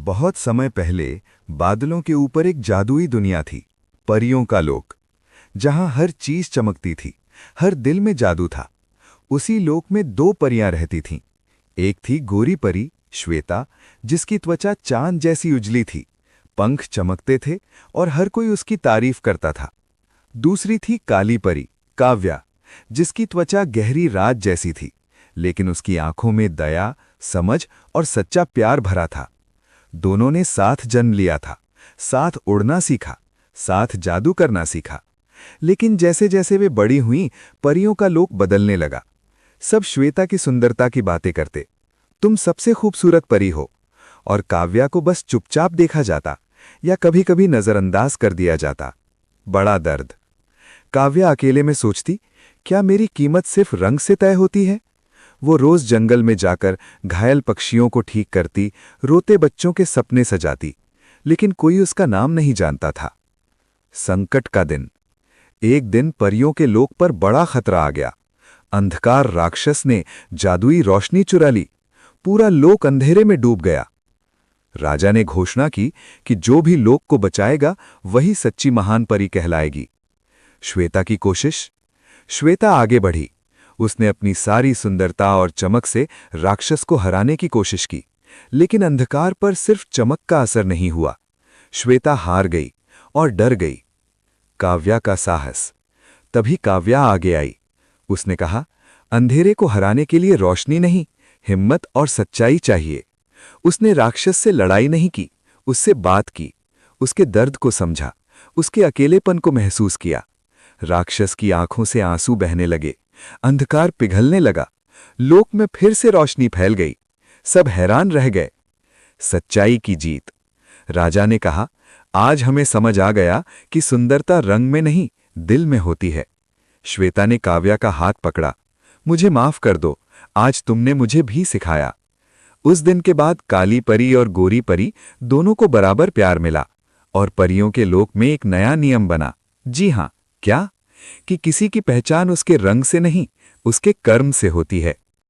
बहुत समय पहले बादलों के ऊपर एक जादुई दुनिया थी, परियों का लोक, जहां हर चीज चमकती थी, हर दिल में जादू था। उसी लोक में दो परियां रहती थीं। एक थी गोरी परी श्वेता, जिसकी त्वचा चांद जैसी उजली थी, पंख चमकते थे और हर कोई उसकी तारीफ करता था। दूसरी थी काली परी काव्या, जिसकी त्वचा गहरी रात जैसी थी, लेकिन उसकी आंखों में दया, समझ और सच्चा प्यार भरा था। दोनों ने साथ जन्म लिया था, साथ उड़ना सीखा, साथ जादू करना सीखा। लेकिन जैसे जैसे वे बड़ी हुईं, परियों का लोक बदलने लगा। सब श्वेता की सुंदरता की बातें करते, तुम सबसे खूबसूरत परी हो, और काव्या को बस चुपचाप देखा जाता या कभी-कभी नजरअंदाज कर दिया जाता। बड़ा दर्द। काव्या अकेले में सोचती, क्या मेरी कीमत सिर्फ रंग से तय होती है? वो रोज जंगल में जाकर घायल पक्षियों को ठीक करती, रोते बच्चों के सपने सजाती, लेकिन कोई उसका नाम नहीं जानता था। संकट का दिन। एक दिन परियों के लोक पर बड़ा खतरा आ गया। अंधकार राक्षस ने जादुई रोशनी चुरा ली। पूरा लोक अंधेरे में डूब गया। राजा ने घोषणा की कि जो भी लोक को बचाएगा वही सच्ची महान परी कहलाएगी। श्वेता की कोशिश। श्वेता आगे बढ़ी। उसने अपनी सारी सुंदरता और चमक से राक्षस को हराने की कोशिश की, लेकिन अंधकार पर सिर्फ चमक का असर नहीं हुआ। श्वेता हार गई और डर गई। काव्या का साहस। तभी काव्या आगे आई। उसने कहा, अंधेरे को हराने के लिए रोशनी नहीं, हिम्मत और सच्चाई चाहिए। उसने राक्षस से लड़ाई नहीं की, उससे बात की, उसके दर्द को समझा, उसके अकेलेपन को महसूस किया। राक्षस की आंखों से आंसू बहने लगे, अंधकार पिघलने लगा, लोक में फिर से रोशनी फैल गई। सब हैरान रह गए। सच्चाई की जीत। राजा ने कहा, आज हमें समझ आ गया कि सुंदरता रंग में नहीं, दिल में होती है। श्वेता ने काव्या का हाथ पकड़ा। मुझे माफ कर दो, आज तुमने मुझे भी सिखाया। उस दिन के बाद काली परी और गोरी परी दोनों को बराबर प्यार मिला, और परियों के लोक में एक नया नियम बना। जी हां, क्या? कि किसी की पहचान उसके रंग से नहीं, उसके कर्म से होती है।